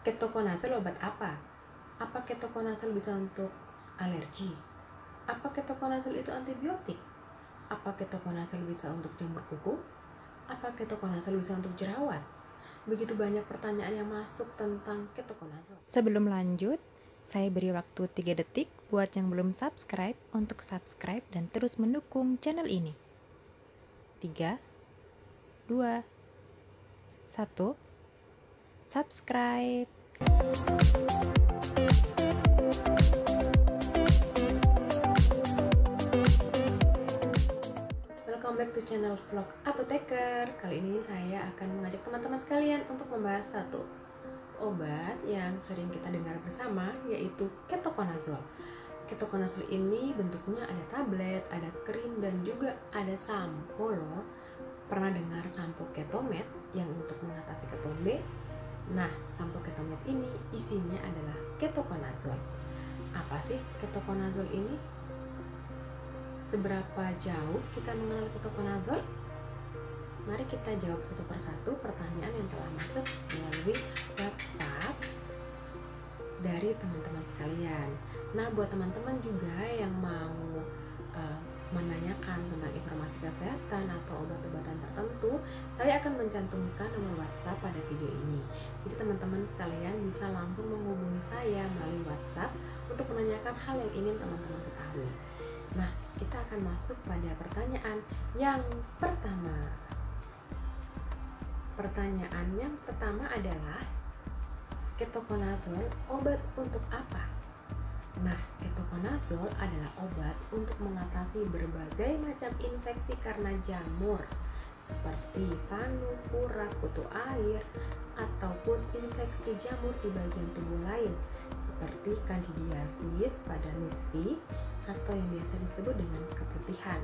Ketokonazol obat apa? Apa ketokonazol bisa untuk alergi? Apa ketokonazol itu antibiotik? Apa ketokonazol bisa untuk jamur kuku? Apa ketokonazol bisa untuk jerawat? Begitu banyak pertanyaan yang masuk tentang ketokonazol. Sebelum lanjut, saya beri waktu 3 detik buat yang belum subscribe untuk subscribe dan terus mendukung channel ini. 3, 2, 1, subscribe. Welcome back to channel vlog Apoteker. Kali ini saya akan mengajak teman-teman sekalian untuk membahas satu obat yang sering kita dengar bersama, yaitu ketokonazol. Ketokonazol ini bentuknya ada tablet, ada krim, dan juga ada sampo loh. Pernah dengar sampo Ketomed yang untuk mengatasi ketombe? Nah, sampo Ketomed ini isinya adalah ketokonazol. Apa sih ketokonazol ini? Seberapa jauh kita mengenal ketokonazol? Mari kita jawab satu persatu pertanyaan yang telah masuk melalui WhatsApp dari teman-teman sekalian. Nah, buat teman-teman juga yang mau menanyakan tentang informasi kesehatan atau obat-obatan tertentu, saya akan mencantumkan nomor WhatsApp pada video ini. Jadi teman-teman sekalian bisa langsung menghubungi saya melalui WhatsApp untuk menanyakan hal yang ingin teman-teman ketahui. Nah, kita akan masuk pada pertanyaan yang pertama. Pertanyaan yang pertama adalah, ketokonazol obat untuk apa? Nah, ketokonazol adalah obat untuk mengatasi berbagai macam infeksi karena jamur, seperti panu, kurap, kutu air, ataupun infeksi jamur di bagian tubuh lain, seperti kandidiasis pada misfi, atau yang biasa disebut dengan keputihan.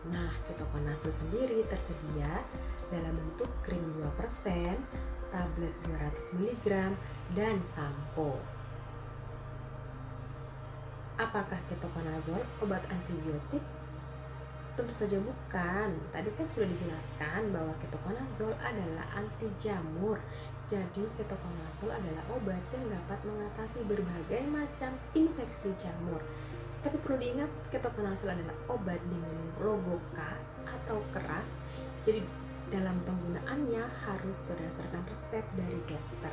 Nah, ketokonazol sendiri tersedia dalam bentuk krim 2%, tablet 200 mg, dan sampo. Apakah ketokonazol obat antibiotik? Tentu saja bukan. Tadi kan sudah dijelaskan bahwa ketokonazol adalah anti jamur. Jadi ketokonazol adalah obat yang dapat mengatasi berbagai macam infeksi jamur. Tapi perlu diingat, ketokonazol adalah obat dengan logo K atau keras. Jadi dalam penggunaannya harus berdasarkan resep dari dokter.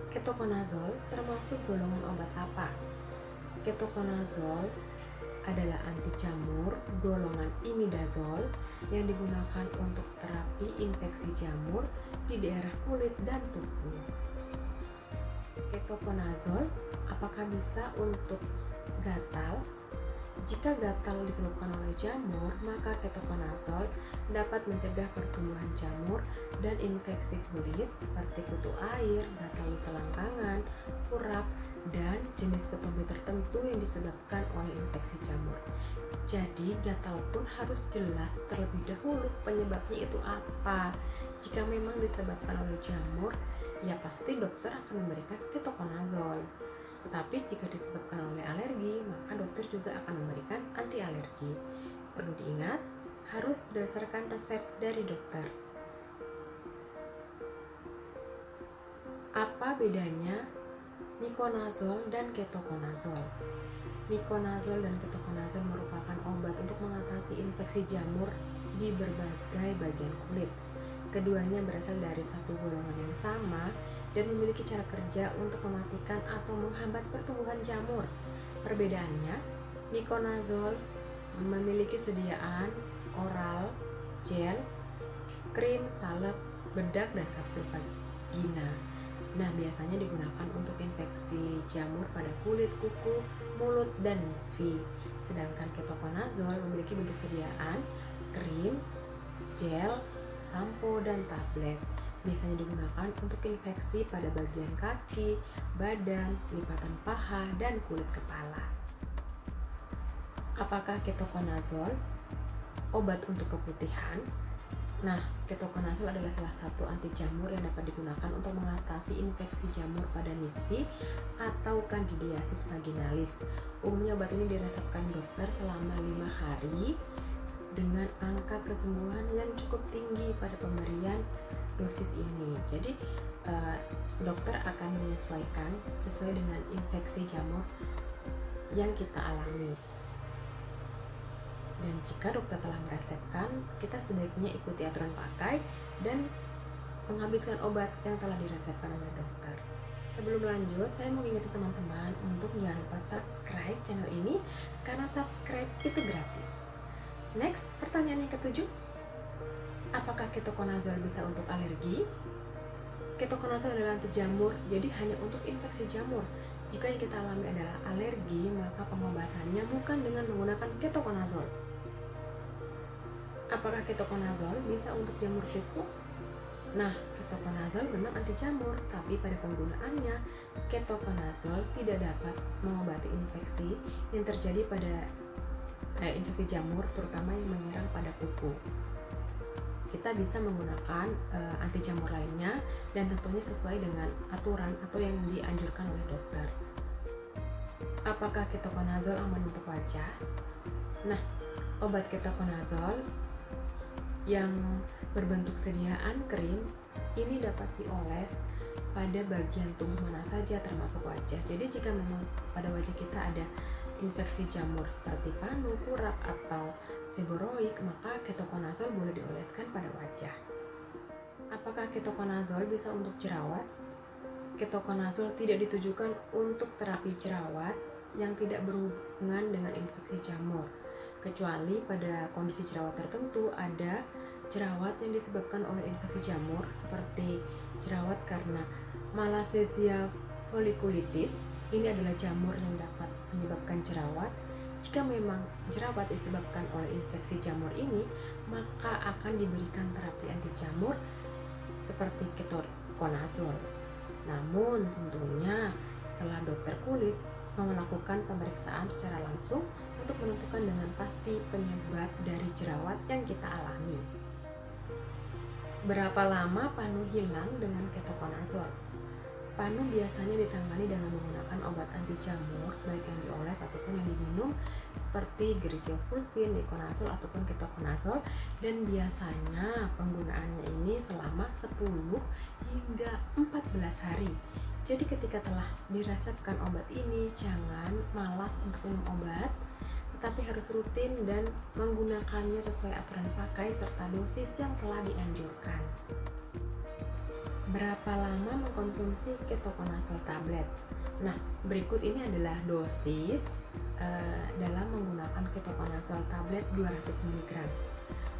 Ketokonazol termasuk golongan obat apa? Ketokonazol adalah anti jamur golongan imidazol yang digunakan untuk terapi infeksi jamur di daerah kulit dan tubuh. Ketokonazol apakah bisa untuk gatal? Jika gatal disebabkan oleh jamur, maka ketokonazol dapat mencegah pertumbuhan jamur dan infeksi kulit seperti kutu air, gatal di selangkangan, kurap, dan jenis ketombe tertentu yang disebabkan oleh infeksi jamur. Jadi gatal pun harus jelas terlebih dahulu penyebabnya itu apa. Jika memang disebabkan oleh jamur, ya pasti dokter akan memberikan ketokonazol. Tetapi jika disebabkan oleh alergi, maka dokter juga akan memberikan anti alergi. Perlu diingat, harus berdasarkan resep dari dokter. Apa bedanya miconazol dan ketokonazol? Miconazol dan ketokonazol merupakan obat untuk mengatasi infeksi jamur di berbagai bagian kulit. Keduanya berasal dari satu golongan yang sama dan memiliki cara kerja untuk mematikan atau menghambat pertumbuhan jamur. Perbedaannya, miconazol memiliki sediaan oral, gel, krim, salep, bedak, dan kapsul vagina. Nah, biasanya digunakan untuk infeksi jamur pada kulit, kuku, mulut, dan misfi. Sedangkan ketokonazol memiliki bentuk sediaan krim, gel, sampo, dan tablet. Biasanya digunakan untuk infeksi pada bagian kaki, badan, lipatan paha, dan kulit kepala. Apakah ketokonazol obat untuk keputihan? Nah, ketokonazol adalah salah satu anti jamur yang dapat digunakan untuk mengatasi infeksi jamur pada misfi atau kandidiasis vaginalis. Umumnya obat ini diresepkan dokter selama 5 hari dengan angka kesembuhan yang cukup tinggi pada pemberian dosis ini. Jadi dokter akan menyesuaikan sesuai dengan infeksi jamur yang kita alami. Dan jika dokter telah meresepkan, kita sebaiknya ikuti aturan pakai dan menghabiskan obat yang telah diresepkan oleh dokter. Sebelum lanjut, saya mau ingetin teman-teman untuk jangan lupa subscribe channel ini, karena subscribe itu gratis. Next, pertanyaan yang ketujuh. Apakah ketoconazole bisa untuk alergi? Ketoconazole adalah anti jamur, jadi hanya untuk infeksi jamur. Jika yang kita alami adalah alergi, maka pengobatannya bukan dengan menggunakan ketoconazole. Apakah ketoconazole bisa untuk jamur kuku? Nah, ketoconazole memang anti jamur, tapi pada penggunaannya, ketoconazole tidak dapat mengobati infeksi yang terjadi pada infeksi jamur, terutama yang menyerang pada kuku. Kita bisa menggunakan anti jamur lainnya, dan tentunya sesuai dengan aturan atau yang dianjurkan oleh dokter. Apakah ketoconazole aman untuk wajah? Nah, obat ketoconazole yang berbentuk sediaan krim ini dapat dioles pada bagian tubuh mana saja termasuk wajah. Jadi jika memang pada wajah kita ada infeksi jamur seperti panu, kurap, atau seboroik, maka ketoconazole boleh dioleskan pada wajah. Apakah ketoconazole bisa untuk jerawat? Ketoconazole tidak ditujukan untuk terapi jerawat yang tidak berhubungan dengan infeksi jamur, kecuali pada kondisi jerawat tertentu. Ada jerawat yang disebabkan oleh infeksi jamur seperti jerawat karena Malassezia folliculitis. Ini adalah jamur yang dapat menyebabkan jerawat. Jika memang jerawat disebabkan oleh infeksi jamur ini, maka akan diberikan terapi anti jamur seperti ketoconazole. Namun tentunya setelah dokter kulit melakukan pemeriksaan secara langsung untuk menentukan dengan pasti penyebab dari jerawat yang kita alami. Berapa lama panu hilang dengan ketoconazole? Panu biasanya ditangani dengan menggunakan obat anti jamur, baik yang dioles ataupun yang diminum, seperti Griseofulvin, Miconazole ataupun ketoconazole, dan biasanya penggunaannya ini selama 10 hingga 14 hari. Jadi ketika telah diresepkan obat ini, jangan malas untuk minum obat, tetapi harus rutin dan menggunakannya sesuai aturan pakai serta dosis yang telah dianjurkan. Berapa lama mengkonsumsi ketoconazole tablet? Nah, berikut ini adalah dosis dalam menggunakan ketoconazole tablet 200 mg.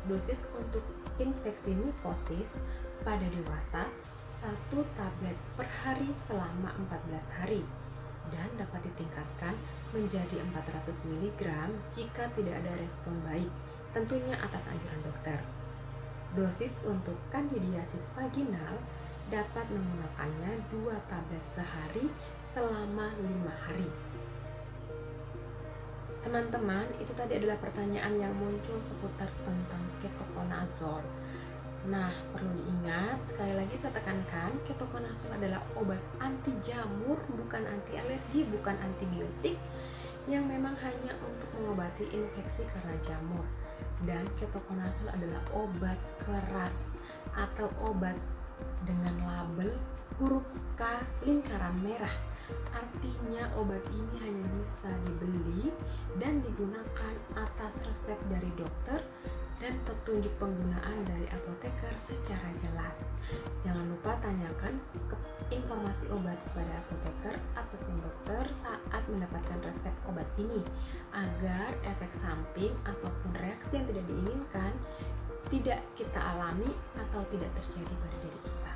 Dosis untuk infeksi mikosis pada dewasa 1 tablet per hari selama 14 hari, dan dapat ditingkatkan menjadi 400 mg jika tidak ada respon baik, tentunya atas anjuran dokter. Dosis untuk kandidiasis vaginal dapat menggunakannya 2 tablet sehari selama 5 hari. Teman-teman, itu tadi adalah pertanyaan yang muncul seputar tentang ketoconazole. Nah, perlu diingat, sekali lagi saya tekankan, ketoconazole adalah obat anti jamur, bukan anti alergi, bukan antibiotik, yang memang hanya untuk mengobati infeksi karena jamur. Dan ketoconazole adalah obat keras atau obat dengan label huruf K lingkaran merah. Artinya obat ini hanya bisa dibeli dan digunakan atas resep dari dokter dan petunjuk penggunaan dari apoteker secara jelas. Jangan lupa tanyakan informasi obat kepada apoteker ataupun dokter saat mendapatkan resep obat ini, agar efek samping ataupun reaksi yang tidak diinginkan tidak kita alami atau tidak terjadi pada diri kita.